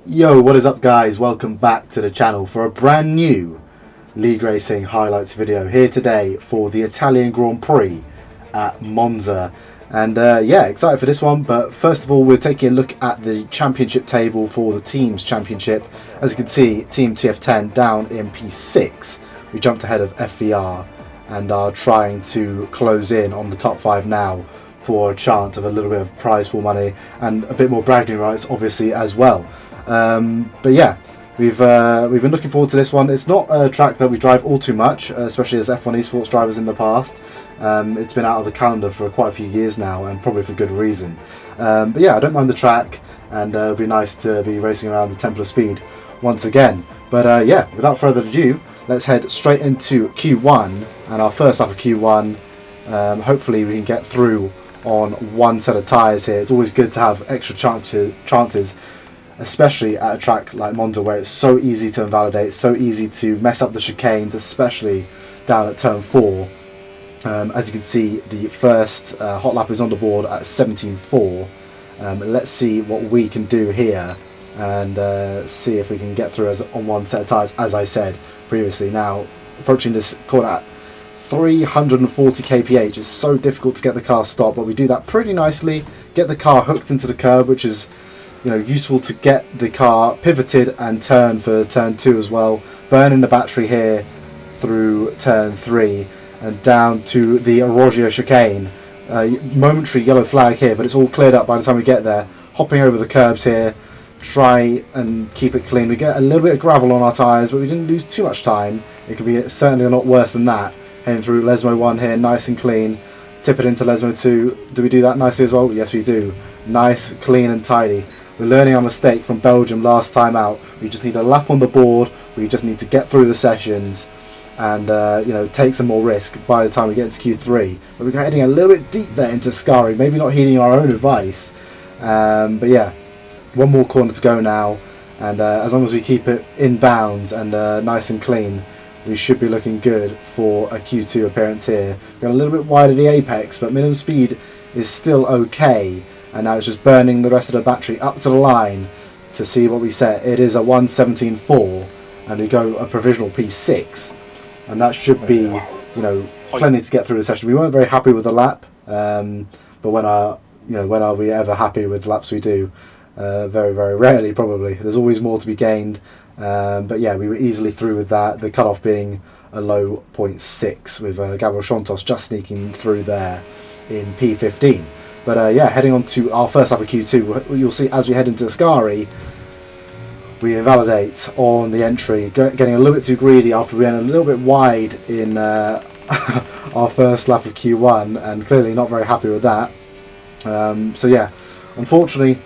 Yo, what is up guys? Welcome back to the channel for a brand new League Racing highlights video here today for the Italian Grand Prix at Monza. And yeah, excited for this one, but first of all we're taking a look at the championship table for the Teams Championship. As you can see, Team TF10 down in P6. We jumped ahead of FVR and are trying to close in on the top 5 now for a chance of a little bit of prize pool money and a bit more bragging rights obviously as well. But yeah, we've been looking forward to this one. It's not a track that we drive all too much, especially as F1 esports drivers in the past. It's been out of the calendar for quite a few years now, and probably for good reason. But yeah, I don't mind the track, and it'll be nice to be racing around the Temple of Speed once again. But yeah, without further ado, let's head straight into Q1, and our first lap of Q1. Hopefully we can get through on one set of tyres here. It's always good to have extra chances, especially at a track like Monza where it's so easy to invalidate, so easy to mess up the chicanes, especially down at turn 4. As you can see, the first hot lap is on the board at 17.4. Let's see what we can do here and see if we can get through on one set of tyres, as I said previously. Now, approaching this corner at 340 kph, it's so difficult to get the car stopped, but we do that pretty nicely, get the car hooked into the curb, which is useful to get the car pivoted and turn for turn 2 as well. Burning the battery here through turn 3 and down to the Arroggio chicane. Momentary yellow flag here, but it's all cleared up by the time we get there. Hopping over the curbs here, try and keep it clean. We get a little bit of gravel on our tyres, but we didn't lose too much time. It could be certainly a lot worse than that. Heading through Lesmo 1 here, nice and clean. Tip it into Lesmo 2. Do we do that nicely as well? Yes, we do. Nice, clean and tidy. We're learning our mistake from Belgium last time out. We just need a lap on the board. We just need to get through the sessions and take some more risk by the time we get into Q3. But we're heading a little bit deep there into Scari, maybe not heeding our own advice. But yeah, one more corner to go now, and as long as we keep it in bounds and nice and clean, we should be looking good for a Q2 appearance here. Got a little bit wide of the apex, but minimum speed is still okay. And now it's just burning the rest of the battery up to the line to see what we set. It is a 117.4, and we go a provisional P6, and that should be, plenty to get through the session. We weren't very happy with the lap, but when are we ever happy with laps we do? Very, very rarely, probably. There's always more to be gained, but yeah, we were easily through with that. The cutoff being a low 0.6 with Gabriel Chontos just sneaking through there in P15. But yeah, heading on to our first lap of Q2, you'll see as we head into Scari, we invalidate on the entry, getting a little bit too greedy after being a little bit wide in our first lap of Q1, and clearly not very happy with that. So yeah, unfortunately,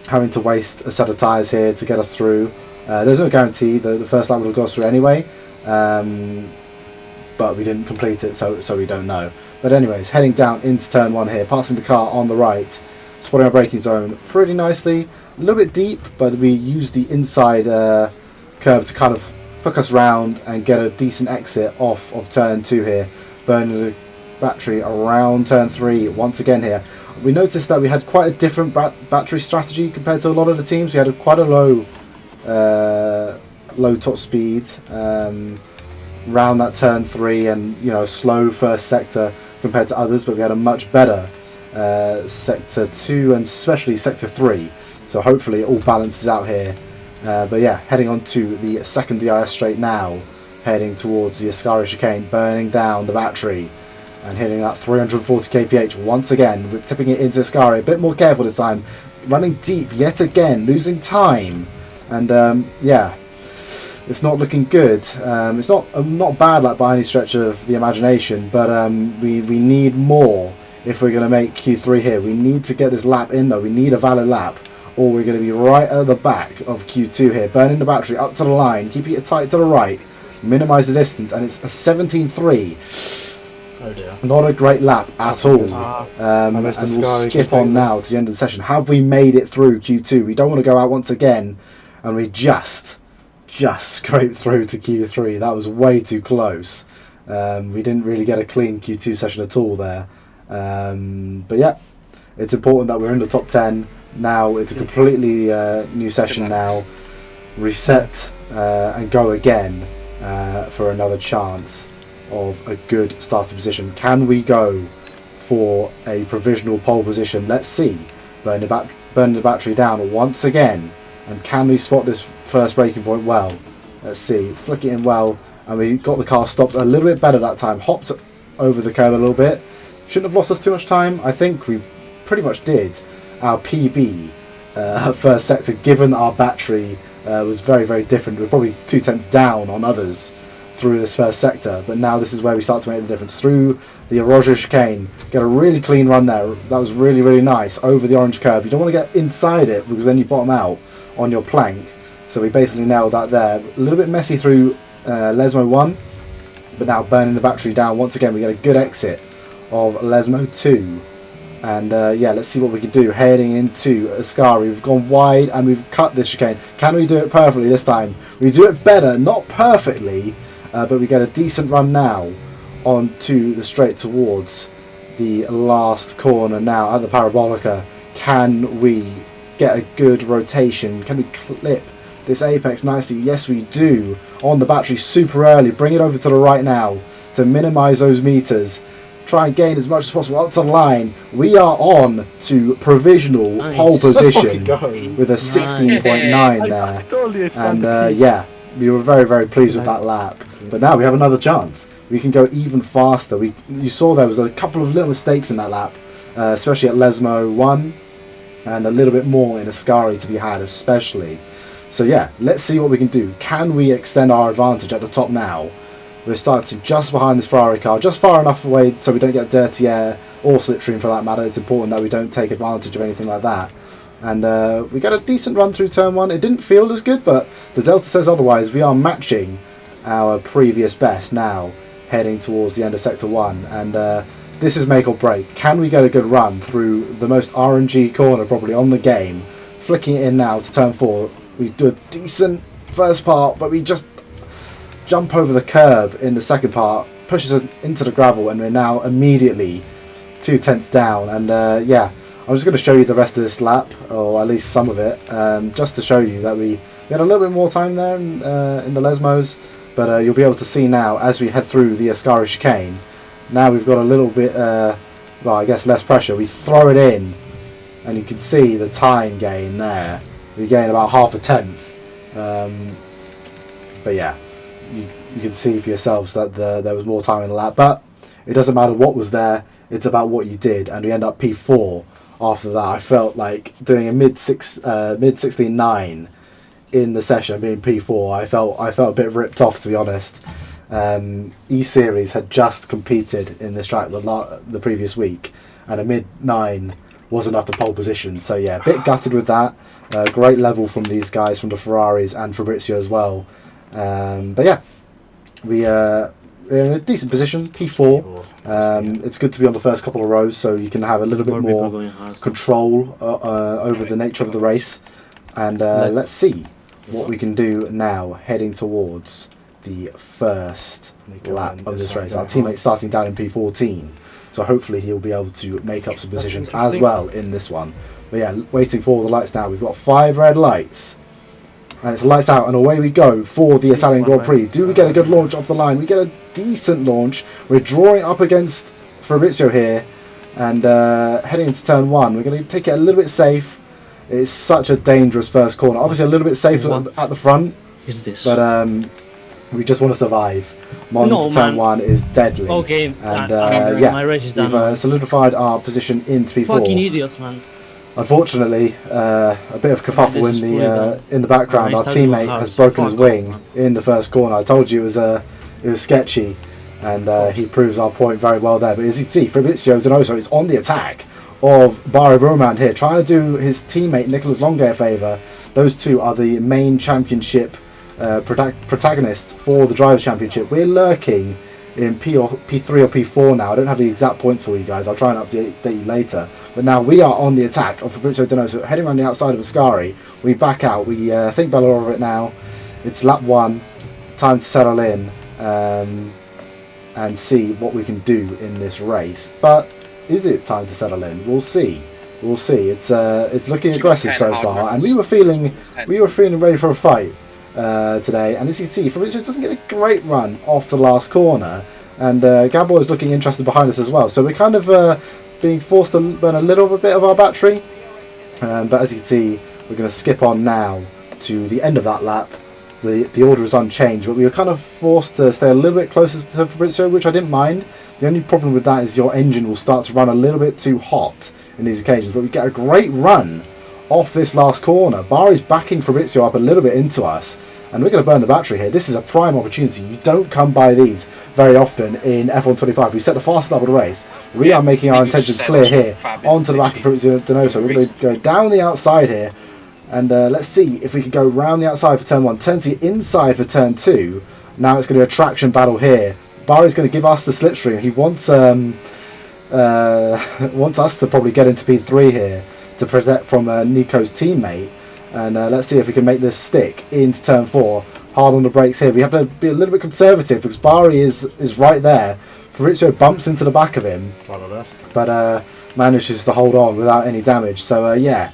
having to waste a set of tyres here to get us through. There's no guarantee that the first lap would have got us through anyway, but we didn't complete it, so we don't know. But anyways, heading down into turn 1 here, passing the car on the right, spotting our braking zone pretty nicely. A little bit deep, but we use the inside curb to kind of hook us round and get a decent exit off of turn 2 here. Burning the battery around turn 3 once again here. We noticed that we had quite a different battery strategy compared to a lot of the teams. We had quite a low top speed round that turn 3, and slow first sector compared to others, but we had a much better sector 2 and especially sector 3, so hopefully it all balances out here. But yeah, heading on to the second DRS straight now, heading towards the Ascari chicane, burning down the battery and hitting that 340 kph once again. We're tipping it into Ascari, a bit more careful this time, running deep yet again, losing time, and yeah, it's not looking good. It's not bad like by any stretch of the imagination, but we need more if we're going to make Q3 here. We need to get this lap in though. We need a valid lap, or we're going to be right at the back of Q2 here, burning the battery up to the line, keeping it tight to the right, minimise the distance, and it's a 17.3. Oh dear. Not a great lap at all. And we'll skip on now to the end of the session. Have we made it through Q2? We don't want to go out once again, and we just scraped through to Q3. That was way too close. We didn't really get a clean Q2 session at all there. But yeah, it's important that we're in the top 10. Now it's a completely new session now. Reset and go again for another chance of a good starting position. Can we go for a provisional pole position? Let's see. Burn the battery down once again. And can we spot this first braking point well? Let's see. Flick it in well. And we got the car stopped a little bit better that time. Hopped over the curb a little bit. Shouldn't have lost us too much time. I think we pretty much did. Our PB first sector, given our battery was very, very different. We're probably 2/10 down on others through this first sector. But now this is where we start to make the difference. Through the Roger chicane. Get a really clean run there. That was really, really nice. Over the orange curb. You don't want to get inside it because then you bottom out on your plank. So we basically nailed that there. A little bit messy through Lesmo 1, but now burning the battery down once again. We get a good exit of Lesmo 2, and yeah, let's see what we can do heading into Ascari. We've gone wide and we've cut this chicane. Can we do it perfectly this time? We do it better, not perfectly, but we get a decent run now onto the straight towards the last corner now at the Parabolica. Can we get a good rotation? Can we clip this apex nicely? Yes, we do. On the battery super early. Bring it over to the right now to minimize those meters. Try and gain as much as possible up to the line. We are on to provisional pole position with a 16.9 there. And yeah, we were very, very pleased with that lap. But now we have another chance. We can go even faster. You saw there was a couple of little mistakes in that lap, especially at Lesmo 1, and a little bit more in Ascari to be had, especially. So yeah, let's see what we can do. Can we extend our advantage at the top now? We're starting just behind this Ferrari car, just far enough away so we don't get dirty air or slipstream for that matter. It's important that we don't take advantage of anything like that. And we got a decent run through turn 1. It didn't feel as good, but the Delta says otherwise. We are matching our previous best now, heading towards the end of Sector 1. And this is make or break. Can we get a good run through the most RNG corner probably on the game? Flicking it in now to turn 4. We do a decent first part, but we just jump over the curb in the second part, pushes us into the gravel, and we're now immediately 2/10 down. And yeah, I'm just going to show you the rest of this lap, or at least some of it, just to show you that we had a little bit more time there in the Lesmos. But you'll be able to see now as we head through the Ascari chicane. Now we've got a little bit, well, I guess less pressure. We throw it in, and you can see the time gain there. We gain about half a tenth. But yeah, you can see for yourselves that there was more time in the lap. But it doesn't matter what was there. It's about what you did. And we end up P4 after that. I felt like doing a mid 16.9 in the session, being P4. I felt a bit ripped off, to be honest. E-Series had just competed in this track the previous week, and a mid 9 was enough for pole position. So yeah, a bit gutted with that. Great level from these guys, from the Ferraris and Fabrizio as well. But yeah, we're in a decent position, P4. It's good to be on the first couple of rows, so you can have a little bit more control over the nature of the race. And let's see what we can do now, heading towards the first lap of this race. Our teammate starting down in P14, so hopefully he'll be able to make up some positions as well in this one. But yeah, waiting for the lights now. We've got 5 red lights, and it's lights out, and away we go for the Italian Grand Prix. Do we get a good launch off the line? We get a decent launch. We're drawing up against Fabrizio here, and heading into turn 1. We're going to take it a little bit safe. It's such a dangerous first corner. Obviously a little bit safer at the front, but we just want to survive. Monza turn 1 is deadly. Okay, and yeah, my race is done. We've solidified our position into P4. Fucking idiots, man. Unfortunately, a bit of kerfuffle in the background. Our teammate has broken his wing in the first corner. I told you it was sketchy, and he proves our point very well there. But as you can see, Fabrizio Donoso is on the attack of Barry Burman here, trying to do his teammate Nicholas Longa a favour. Those two are the main championship protagonists for the Drivers' Championship. We're lurking in P3 or P4 now. I don't have the exact points for you guys. I'll try and update you later. But now we are on the attack of Fabrizio Donoso, heading around the outside of Ascari. We back out. We think better of it now. It's lap 1. Time to settle in and see what we can do in this race. But is it time to settle in? We'll see. We'll see. It's looking aggressive so far, and we were feeling ready for a fight today. And as you can see, Fabrizio doesn't get a great run off the last corner, and Gabor is looking interested behind us as well. So we're kind of being forced to burn a little bit of our battery. But as you can see, we're going to skip on now to the end of that lap. The order is unchanged, but we were kind of forced to stay a little bit closer to Fabrizio, which I didn't mind. The only problem with that is your engine will start to run a little bit too hot in these occasions, but we get a great run off this last corner. Bari's backing Fabrizio up a little bit into us, and we're going to burn the battery here. This is a prime opportunity. You don't come by these very often in F1 25. We set the fastest lap of the race. We are making our intentions clear here onto the back of Fabrizio Donoso. We're going to go down the outside here, and let's see if we can go round the outside for turn 1, turn 2 inside for turn 2. Now it's going to be a traction battle here. Bari's going to give us the slipstream. He wants wants us to probably get into P3 here to protect from Nico's teammate, and let's see if we can make this stick into turn 4. Hard on the brakes here. We have to be a little bit conservative because Bari is right there. Fabrizio bumps into the back of him, but manages to hold on without any damage. So yeah,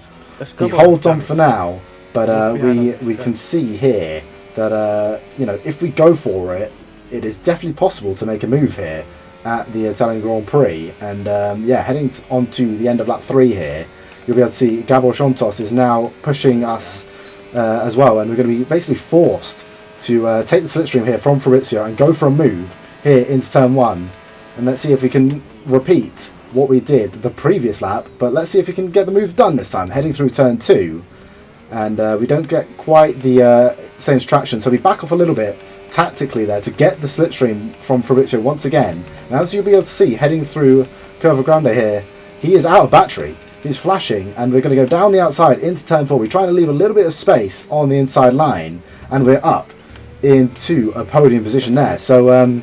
he holds on for now, but we can see here that you know, if we go for it, it is definitely possible to make a move here at the Italian Grand Prix. And yeah, heading on to the end of lap 3 here, you'll be able to see Gabor Chontos is now pushing us as well, and we're going to be basically forced to take the slipstream here from Fabrizio and go for a move here into turn 1. And let's see if we can repeat what we did the previous lap, but let's see if we can get the move done this time, heading through turn 2. And we don't get quite the same traction, so we back off a little bit tactically there to get the slipstream from Fabrizio once again. Now, as you'll be able to see, heading through Curva Grande here, he is out of battery. He's flashing, and we're going to go down the outside into turn 4. We're trying to leave a little bit of space on the inside line, and we're up into a podium position there. So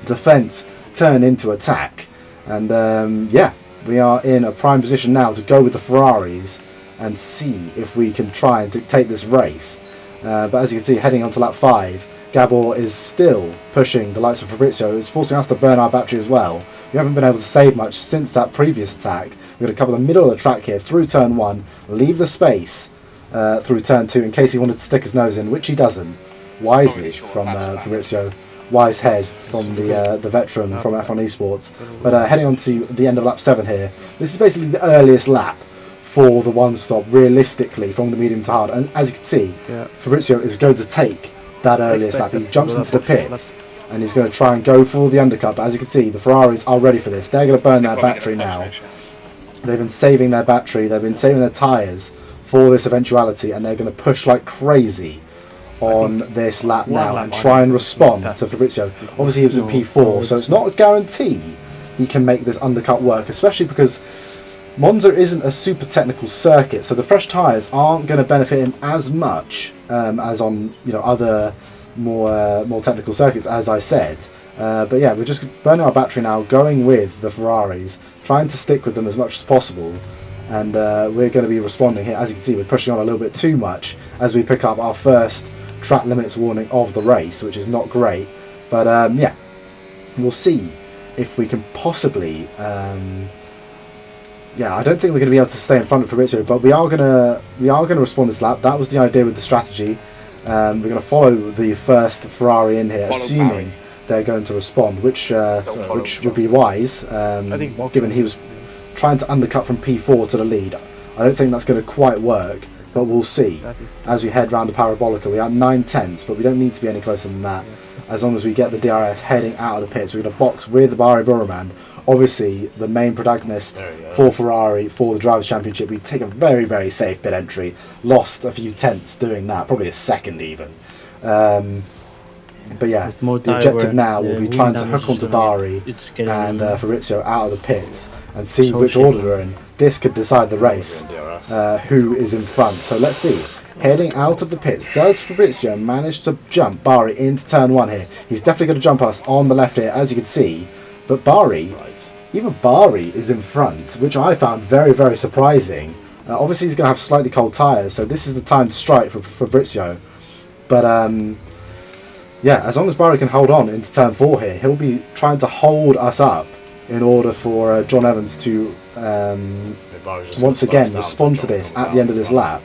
defense turn into attack, and yeah, we are in a prime position now to go with the Ferraris and see if we can try and dictate this race. But as you can see, heading on to lap 5, Gabor is still pushing the likes of Fabrizio. It's forcing us to burn our battery as well. We haven't been able to save much since that previous attack. We're going to cover the middle of the track here through turn 1, leave the space through turn 2 in case he wanted to stick his nose in, which he doesn't. Wisely from Fabrizio. Wise head from the veteran from F1 Esports. But heading on to the end of lap 7 here, this is basically the earliest lap for the one stop realistically from the medium to hard. And as you can see, Fabrizio is going to take that earliest lap. He jumps into the pits and he's going to try and go for the undercut. But as you can see, the Ferraris are ready for this. They're going to burn their battery now. They've been saving their battery, they've been saving their tyres for this eventuality, and they're going to push like crazy on this lap now and try and respond to Fabrizio. Obviously he was in P4, so it's not a guarantee he can make this undercut work, especially because Monza isn't a super technical circuit, so the fresh tyres aren't going to benefit him as much as on, you know, other more technical circuits, as I said. But yeah, we're just burning our battery now, going with the Ferraris, trying to stick with them as much as possible, and we're going to be responding here. As you can see, we're pushing on a little bit too much as we pick up our first track limits warning of the race, which is not great. But yeah, we'll see if we can possibly yeah, I don't think we're going to be able to stay in front of Fabrizio, but we are going to respond this lap. That was the idea with the strategy. We're going to follow the first Ferrari in here, assuming they're going to respond, which would be wise, given he was trying to undercut from P4 to the lead. I don't think that's going to quite work, but we'll see. As we head round the Parabolica, we are 9/10, but we don't need to be any closer than that. As long as we get the DRS heading out of the pits, we're going to box with the Bari Burman. Obviously, the main protagonist for Ferrari for the Drivers' Championship. We take a very, very safe pit entry. Lost a few tenths doing that, probably a second even. But yeah, the objective now will be trying to hook onto Bari and Fabrizio out of the pits and see which order they're in. This could decide the race, who is in front. So let's see. Heading out of the pits, does Fabrizio manage to jump Bari into turn 1 here? He's definitely going to jump us on the left here, as you can see. But Bari, even Bari is in front, which I found very, very surprising. Obviously he's going to have slightly cold tyres, so this is the time to strike for Fabrizio. But yeah, as long as Bari can hold on into turn 4 here, he'll be trying to hold us up in order for John Evans to once again respond to this at the end of this lap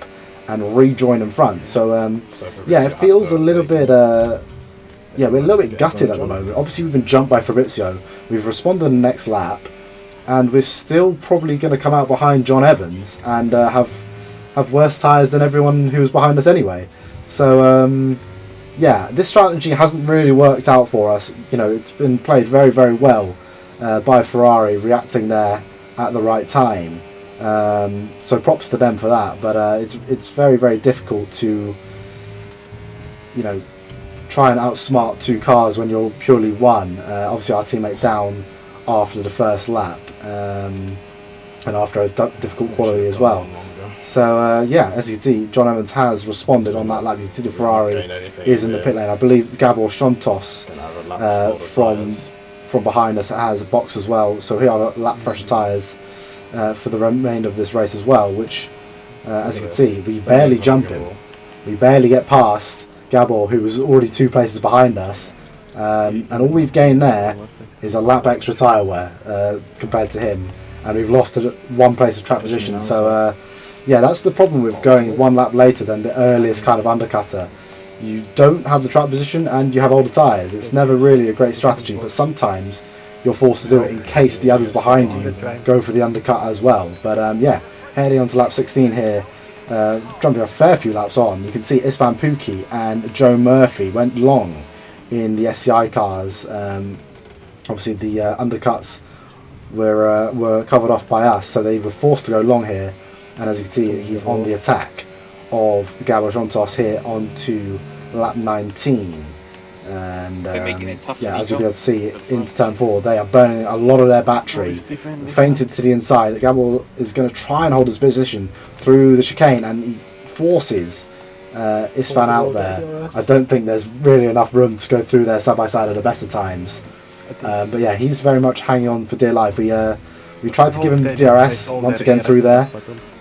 and rejoin in front. So yeah, it feels a little bit yeah, we're a little bit gutted at the moment. Obviously we've been jumped by Fabrizio, we've responded in the next lap, and we're still probably going to come out behind John Evans and have worse tyres than everyone who was behind us anyway. So yeah, this strategy hasn't really worked out for us. You know, it's been played very, very well by Ferrari, reacting there at the right time. So props to them for that. But it's very, very difficult to, you know, try and outsmart two cars when you're purely one. Obviously, our teammate down after the first lap, and after a difficult quality as well. So yeah, as you can see, John Evans has responded on that lap. You can see the Ferrari is in the pit lane. I believe Gabor Shontos from behind us has a box as well. So here are lap fresher tyres for the remainder of this race as well, which as you can see, we barely jump him. We barely get past Gabor, who was already 2 places behind us. And all we've gained there is a lap extra tyre wear compared to him. And we've lost 1 place of track position. So yeah, that's the problem with going 1 lap later than the earliest kind of undercutter. You don't have the track position and you have older tyres. It's never really a great strategy, but sometimes you're forced to do it in case the others behind you go for the undercut as well. But yeah, heading on to lap 16 here, jumping a fair few laps on, you can see Istvan Pukki and Joe Murphy went long in the SCI cars. Obviously the undercuts were covered off by us, so they were forced to go long here. And as you can see, he's on the attack of Gabor Shontos here onto lap 19. And yeah, as you'll be able to see into turn 4, they are burning a lot of their battery. Fainted to the inside. Gabor is going to try and hold his position through the chicane, and he forces Istvan out there. I don't think there's really enough room to go through there side by side at the best of times. But yeah, he's very much hanging on for dear life. We tried to give him DRS once again through there.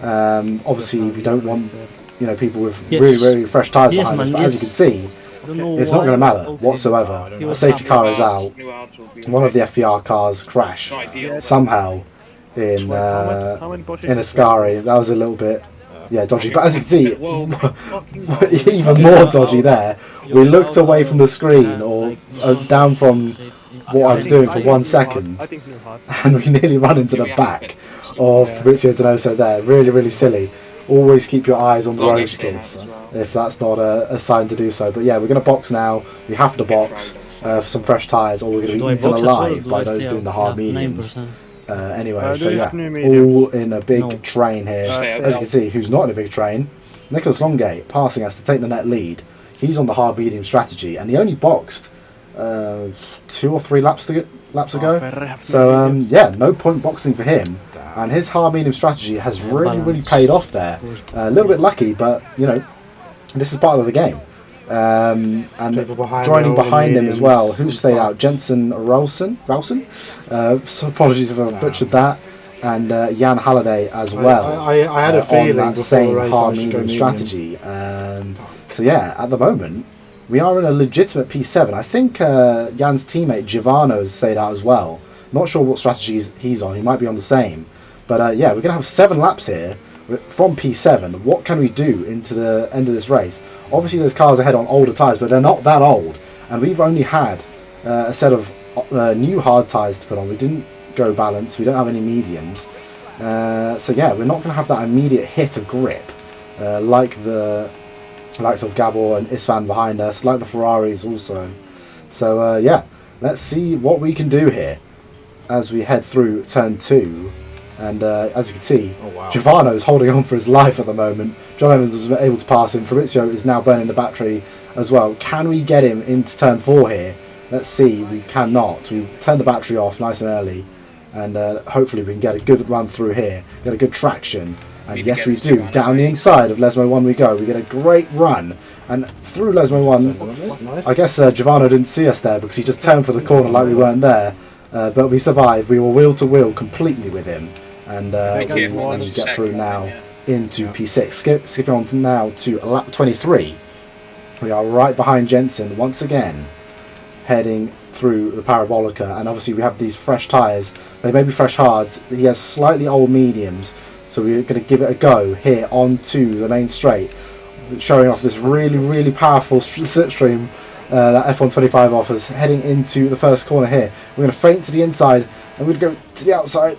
Obviously, we don't want, you know, people with really, really fresh tyres behind us. But as you can see, it's not going to matter whatsoever. A safety car is out. One of the FPR cars crashed somehow in Ascari. That was a little bit, yeah, dodgy. But as you can see, even more dodgy there. We looked away from the screen, or down from what I was doing for 1 second, and we nearly run into the back of Fabrizio Donoso there. Really, really silly. Always keep your eyes on the roads, kids, if that's not a sign to do so. But yeah, we're going to box now. We have to box for some fresh tyres, or we're going to be eaten alive by those doing the hard mediums. Anyway, so yeah, all in a big train here. As you can see, who's not in a big train? Nicholas Longate passing us to take the net lead. He's on the hard medium strategy, and he only boxed 2 or 3 laps ago. So yeah, no point boxing for him. And his hard medium strategy has really, really paid off there. A little bit lucky, but you know, this is part of the game. And joining behind him as well, who stayed out? Jensen Ralston. So apologies if I butchered that. And Jan Halliday as well. I had a feeling on that same hard medium strategy. So yeah, at the moment, we are in a legitimate P7. I think Jan's teammate Giovanno's stayed out as well. Not sure what strategies he's on. He might be on the same. But yeah, we're going to have 7 laps here from P7. What can we do into the end of this race? Obviously, there's cars ahead on older tyres, but they're not that old. And we've only had a set of new hard tyres to put on. We didn't go balanced. We don't have any mediums. So yeah, we're not going to have that immediate hit of grip like the likes of Gabor and Istvan behind us, like the Ferraris also. So yeah, let's see what we can do here as we head through turn 2. And as you can see, Giovanno's holding on for his life at the moment. John Evans was able to pass him. Fabrizio is now burning the battery as well. Can we get him into turn 4 here? Let's see. We cannot. We turn the battery off nice and early, and hopefully we can get a good run through here, get a good traction. And yes, we do. Down the inside of Lesmo 1 we go. We get a great run. And through Lesmo 1, I guess Giovanni didn't see us there because he just turned for the corner like we weren't there. But we survived. We were wheel to wheel completely with him. And we get through now into P6. Skipping on now to lap 23. We are right behind Jensen once again, heading through the Parabolica. And obviously we have these fresh tyres. They may be fresh hards. He has slightly old mediums. So we're going to give it a go here onto the main straight, showing off this really powerful slipstream that F125 offers, heading into the first corner here. We're going to feint to the inside and we're going to go to the outside,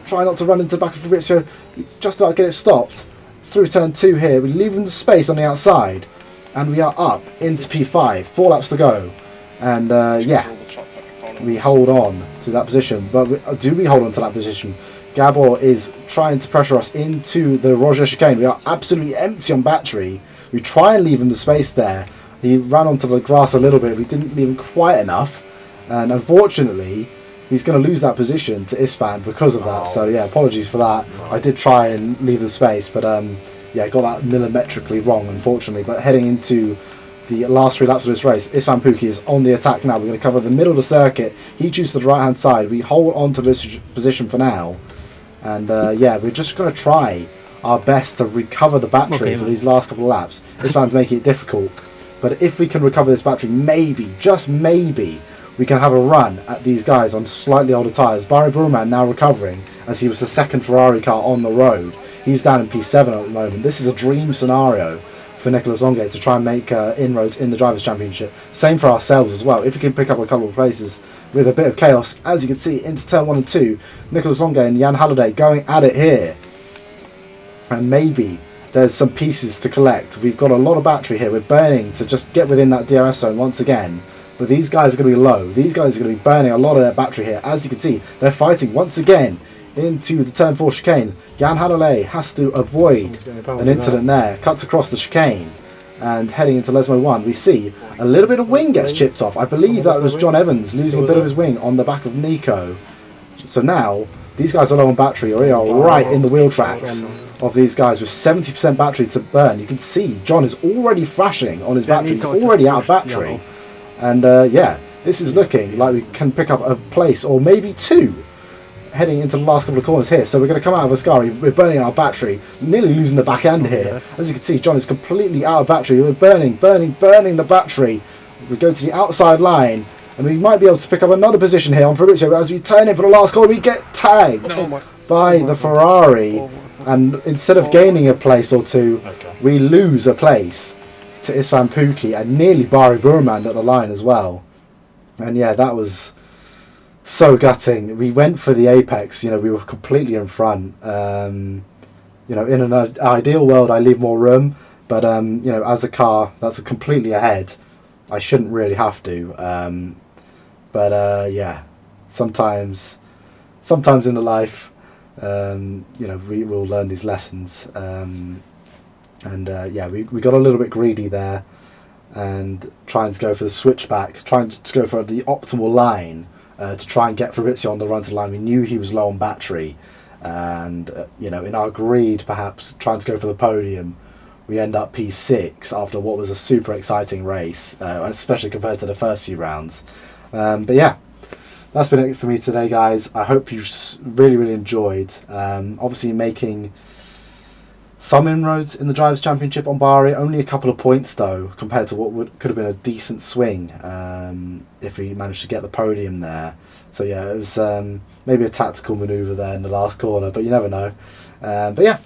try not to run into the back of Fabrizio, just about get it stopped. Through turn 2 here, we leave him the space on the outside and we are up into P5, 4 laps to go. And yeah, we hold on to that position, but do we hold on to that position? Gabor is trying to pressure us into the Roger chicane. We are absolutely empty on battery. We try and leave him the space there. He ran onto the grass a little bit. We didn't leave him quite enough. And unfortunately, he's going to lose that position to Isfan because of that. So yeah, apologies for that. I did try and leave the space, but yeah, got that millimetrically wrong, unfortunately. But heading into the last 3 laps of this race, Isfan Pookie is on the attack now. We're going to cover the middle of the circuit. He chooses the right-hand side. We hold on to this position for now. And yeah, we're just going to try our best to recover the battery for these last couple of laps. Isfan's making it difficult. But if we can recover this battery, maybe, just maybe, we can have a run at these guys on slightly older tyres. Barry Burman now recovering, as he was the second Ferrari car on the road. He's down in P7 at the moment. This is a dream scenario for Nicolas Longuet to try and make inroads in the Drivers' Championship. Same for ourselves as well. If we can pick up a couple of places with a bit of chaos, as you can see, into turn 1 and 2, Nicolas Longuet and Jan Halliday going at it here. And maybe there's some pieces to collect. We've got a lot of battery here. We're burning to just get within that DRS zone once again. But these guys are going to be low. These guys are going to be burning a lot of their battery here. As you can see, they're fighting once again into the turn 4 chicane. Jan Halliday has to avoid an incident there. Cuts across the chicane. And heading into Lesmo 1, we see a little bit of wing gets chipped off. I believe that was John Evans losing a bit of his wing on the back of Nico. So now, these guys are low on battery. We are right in the wheel tracks of these guys with 70% battery to burn. You can see John is already thrashing on his battery. He's already out of battery. And yeah, this is looking like we can pick up a place or maybe 2 heading into the last couple of corners here. So we're going to come out of Ascari. We're burning our battery, nearly losing the back end here. As you can see, John is completely out of battery. We're burning the battery. We go to the outside line and we might be able to pick up another position here on Fabrizio. As we turn in for the last corner, we get tagged by the Ferrari. And instead of gaining a place or 2, we lose a place to Isfan Pookie and nearly Barry Burman at the line as well. And yeah, that was so gutting. We went for the apex, you know, we were completely in front. You know, in an ideal world I leave more room, but you know, as a car that's completely ahead, I shouldn't really have to. But yeah, sometimes in the life, you know, we will learn these lessons. And yeah, we got a little bit greedy there and trying to go for the switchback, trying to go for the optimal line to try and get Fabrizio on the run to the line. We knew he was low on battery and you know, in our greed perhaps trying to go for the podium, we end up P6 after what was a super exciting race, especially compared to the first few rounds. But yeah, that's been it for me today, guys. I hope you really enjoyed. Obviously making some inroads in the Drivers' Championship on Bahrain. Only a couple of points though, compared to what could have been a decent swing if we managed to get the podium there. So yeah, it was maybe a tactical manoeuvre there in the last corner, but you never know. But yeah,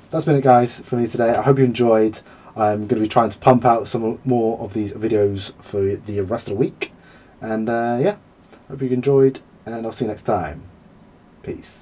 that's been it, guys, for me today. I hope you enjoyed. I'm going to be trying to pump out some more of these videos for the rest of the week. And yeah, hope you enjoyed, and I'll see you next time. Peace.